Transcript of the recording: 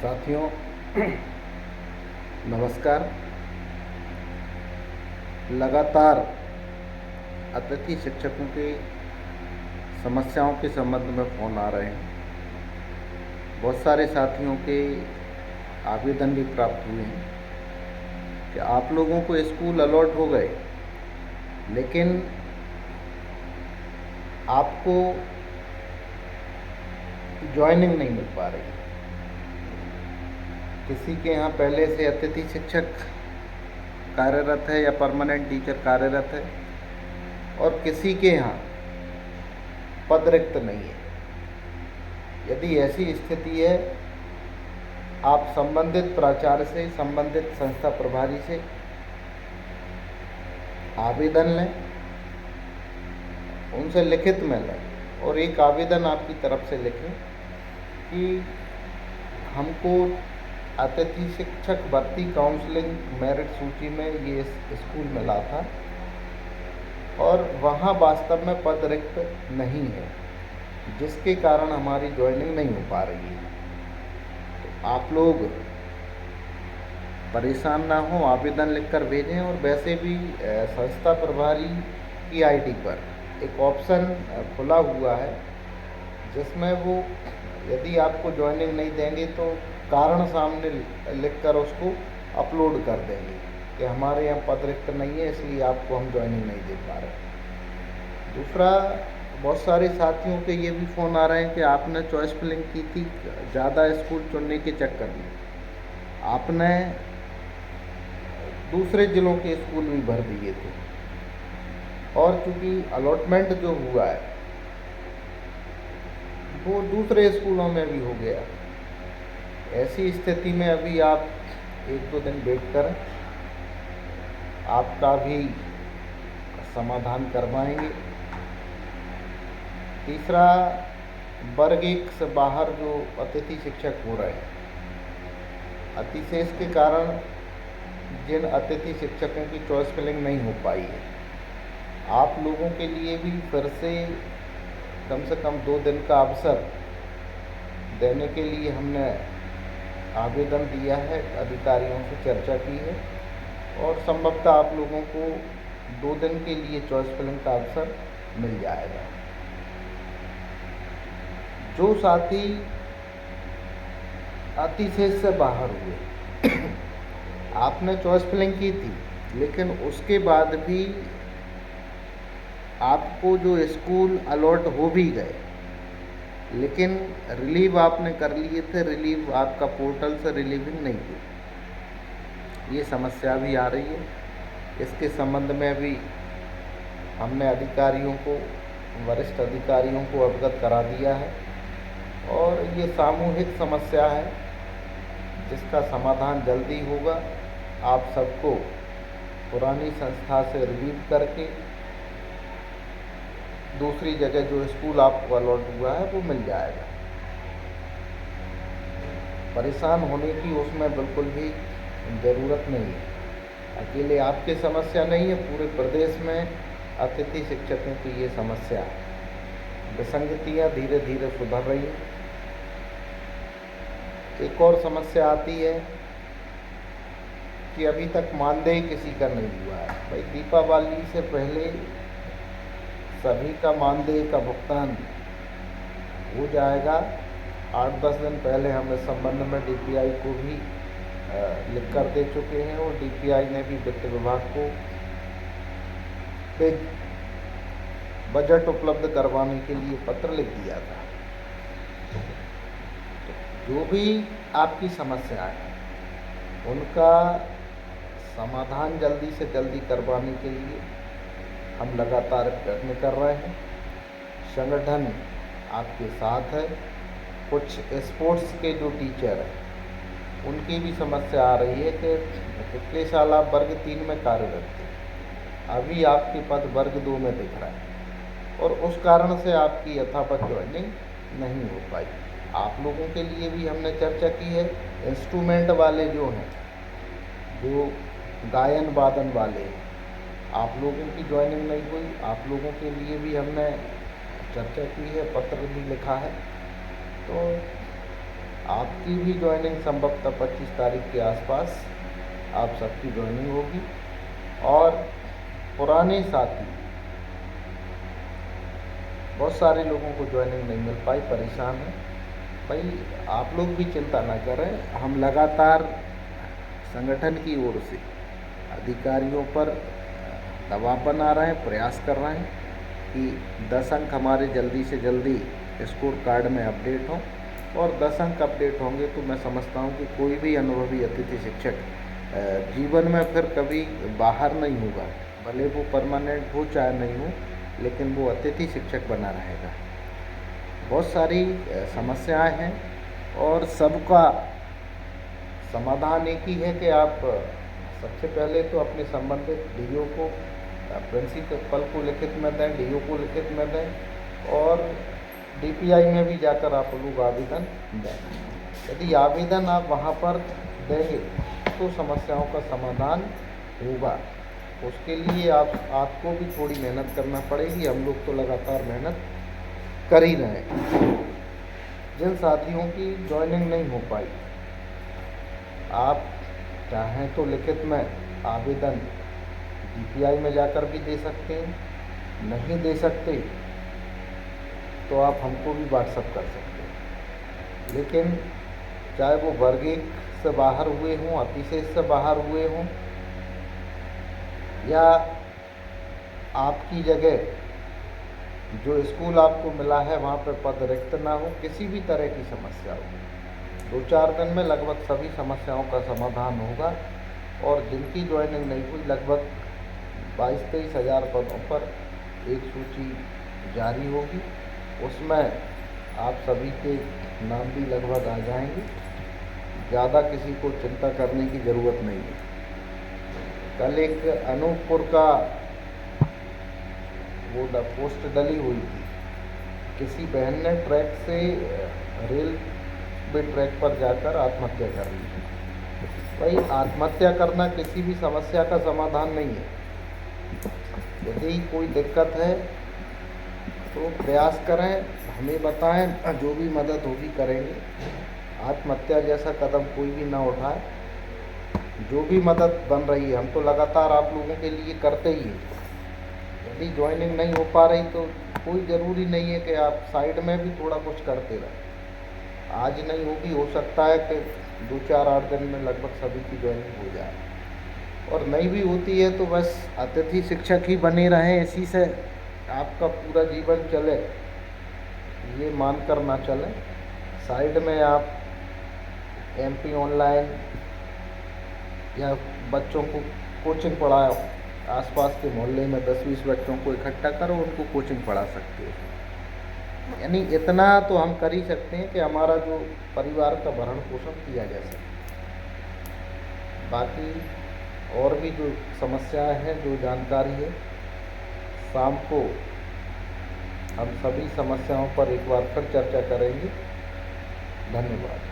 साथियों नमस्कार। लगातार अतिथि शिक्षकों की समस्याओं के संबंध में फ़ोन आ रहे हैं। बहुत सारे साथियों के आवेदन भी प्राप्त हुए हैं कि आप लोगों को स्कूल अलॉट हो गए, लेकिन आपको ज्वाइनिंग नहीं मिल पा रही। किसी के यहाँ पहले से अतिथि शिक्षक कार्यरत है या परमानेंट टीचर कार्यरत है और किसी के यहाँ पद रिक्त नहीं है। यदि ऐसी स्थिति है, आप संबंधित प्राचार्य से, संबंधित संस्था प्रभारी से आवेदन लें, उनसे लिखित में लें और एक आवेदन आपकी तरफ से लिखें कि हमको अतिथि शिक्षक भर्ती काउंसलिंग मेरिट सूची में ये स्कूल मिला था और वहाँ वास्तव में पद रिक्त नहीं है, जिसके कारण हमारी ज्वाइनिंग नहीं हो पा रही है। तो आप लोग परेशान ना हो, आवेदन लिखकर भेजें। और वैसे भी संस्था प्रभारी की आईडी पर एक ऑप्शन खुला हुआ है, जिसमें वो यदि आपको ज्वाइनिंग नहीं देंगे तो कारण सामने लिखकर उसको अपलोड कर देंगे कि हमारे यहाँ पद रिक्त नहीं है, इसलिए आपको हम ज्वाइनिंग नहीं दे पा रहे। दूसरा, बहुत सारे साथियों के ये भी फ़ोन आ रहे हैं कि आपने चॉइस फिलिंग की थी, ज़्यादा स्कूल चुनने के चक्कर में आपने दूसरे ज़िलों के स्कूल भी भर दिए थे और चूँकि अलॉटमेंट जो हुआ है वो दूसरे स्कूलों में भी हो गया। ऐसी स्थिति में अभी आप 1-2 दिन वेट करें, आपका भी समाधान करवाएंगे। तीसरा, वर्ग 1 से बाहर जो अतिथि शिक्षक हो रहे हैं, अतिशेष के कारण जिन अतिथि शिक्षकों की चॉइस फिलिंग नहीं हो पाई है, आप लोगों के लिए भी फिर से कम 2 दिन का अवसर देने के लिए हमने आवेदन दिया है, अधिकारियों से चर्चा की है और संभवतः आप लोगों को 2 दिन के लिए चॉइस फिलिंग का अवसर मिल जाएगा। जो साथी अतिशेष से बाहर हुए, आपने चॉइस फिलिंग की थी, लेकिन उसके बाद भी आपको जो स्कूल अलॉट हो भी गए, लेकिन रिलीव आपने कर लिए थे, रिलीव आपका पोर्टल से रिलीविंग नहीं हुई, ये समस्या भी आ रही है। इसके संबंध में भी हमने अधिकारियों को, वरिष्ठ अधिकारियों को अवगत करा दिया है और ये सामूहिक समस्या है जिसका समाधान जल्दी होगा। आप सबको पुरानी संस्था से रिलीव करके दूसरी जगह जो स्कूल आपको अलॉट हुआ है वो मिल जाएगा। परेशान होने की उसमें बिल्कुल भी ज़रूरत नहीं है। अकेले आपकी समस्या नहीं है, पूरे प्रदेश में अतिथि शिक्षकों की ये समस्या है। विसंगतियाँ धीरे धीरे सुधर रही हैं। एक और समस्या आती है कि अभी तक मानदेय किसी का नहीं हुआ है। भाई, दीपावली से पहले सभी का मानदेय का भुगतान हो जाएगा। 8-10 दिन पहले हम इस संबंध में डीपीआई को भी लिख कर दे चुके हैं और डीपीआई ने भी वित्त विभाग को एक बजट उपलब्ध करवाने के लिए पत्र लिख दिया था। तो जो भी आपकी समस्या है उनका समाधान जल्दी से जल्दी करवाने के लिए हम लगातार प्रयत्न कर रहे हैं। संगठन आपके साथ है। कुछ स्पोर्ट्स के जो टीचर हैं उनकी भी समस्या आ रही है कि पिछले साल आप वर्ग 3 में कार्यरत थे, अभी आपके पद वर्ग 2 में दिख रहा है और उस कारण से आपकी यथावत ज्वाइनिंग नहीं हो पाई। आप लोगों के लिए भी हमने चर्चा की है। इंस्ट्रूमेंट वाले जो हैं, जो गायन वादन वाले हैं, आप लोगों की ज्वाइनिंग नहीं हुई। आप लोगों के लिए भी हमने चर्चा की है, पत्र भी लिखा है। तो आपकी भी ज्वाइनिंग संभवतः 25 तारीख के आसपास आप सबकी ज्वाइनिंग होगी। और पुराने साथी, बहुत सारे लोगों को ज्वाइनिंग नहीं मिल पाई, परेशान हैं। भाई आप लोग भी चिंता ना करें, हम लगातार संगठन की ओर से अधिकारियों पर दबाव बना रहे हैं, प्रयास कर रहे हैं कि 10 अंक हमारे जल्दी से जल्दी स्कोर कार्ड में अपडेट हों। और 10 अंक अपडेट होंगे तो मैं समझता हूँ कि कोई भी अनुभवी अतिथि शिक्षक जीवन में फिर कभी बाहर नहीं होगा, भले वो परमानेंट हो चाहे नहीं हो, लेकिन वो अतिथि शिक्षक बना रहेगा। बहुत सारी समस्याएं हैं और सबका समाधान एक ही है कि आप सबसे पहले तो अपने संबंधित डीओ को, प्रिंसिपल को लिखित में दें, डीओ को लिखित में दें और डीपीआई में भी जाकर आप लोग आवेदन दें। यदि आवेदन आप वहाँ पर देंगे तो समस्याओं का समाधान होगा। उसके लिए आपको भी थोड़ी मेहनत करना पड़ेगी। हम लोग तो लगातार मेहनत कर ही रहे हैं। जिन साथियों की ज्वाइनिंग नहीं हो पाई, आप चाहें तो लिखित में आवेदन डीपीआई में जाकर भी दे सकते हैं, नहीं दे सकते तो आप हमको भी व्हाट्सएप कर सकते हैं। लेकिन चाहे वो वर्ग 1 से बाहर हुए हों, अतिशेष से बाहर हुए हों, या आपकी जगह जो स्कूल आपको मिला है वहाँ पर पद रिक्त ना हो, किसी भी तरह की समस्या हो, 2-4 दिन में लगभग सभी समस्याओं का समाधान होगा। और जिनकी ज्वाइनिंग नहीं हुई, लगभग 22-23 हज़ार पदों पर एक सूची जारी होगी। उसमें आप सभी के नाम भी लगभग आ जाएंगे। ज़्यादा किसी को चिंता करने की ज़रूरत नहीं है। कल एक अनूपपुर का वो पोस्ट डली हुई थी, किसी बहन ने ट्रैक से रेलवे ट्रैक पर जाकर आत्महत्या कर ली। भाई आत्महत्या करना किसी भी समस्या का समाधान नहीं है। यदि कोई दिक्कत है तो प्रयास करें, हमें बताएं, जो भी मदद होगी करेंगे। आत्महत्या जैसा कदम कोई भी ना उठाए। जो भी मदद बन रही है हम तो लगातार आप लोगों के लिए करते ही हैं। यदि ज्वाइनिंग नहीं हो पा रही तो कोई ज़रूरी नहीं है कि आप साइड में भी थोड़ा कुछ करते रहें। आज नहीं होगी, हो सकता है कि 2-4-8 दिन में लगभग सभी की ज्वाइनिंग हो जाए। और नहीं भी होती है तो बस अतिथि शिक्षक ही बने रहें, इसी से आपका पूरा जीवन चले, ये मानकर ना चलें। साइड में आप एमपी ऑनलाइन या बच्चों को कोचिंग पढ़ाओ, आसपास के मोहल्ले में 10-20 बच्चों को इकट्ठा करो, उनको कोचिंग पढ़ा सकते हो। यानी इतना तो हम कर ही सकते हैं कि हमारा जो परिवार का भरण पोषण किया जा सके। बाकी और भी जो समस्याएं हैं, जो जानकारी है, शाम को हम सभी समस्याओं पर एक बार फिर चर्चा करेंगे। धन्यवाद।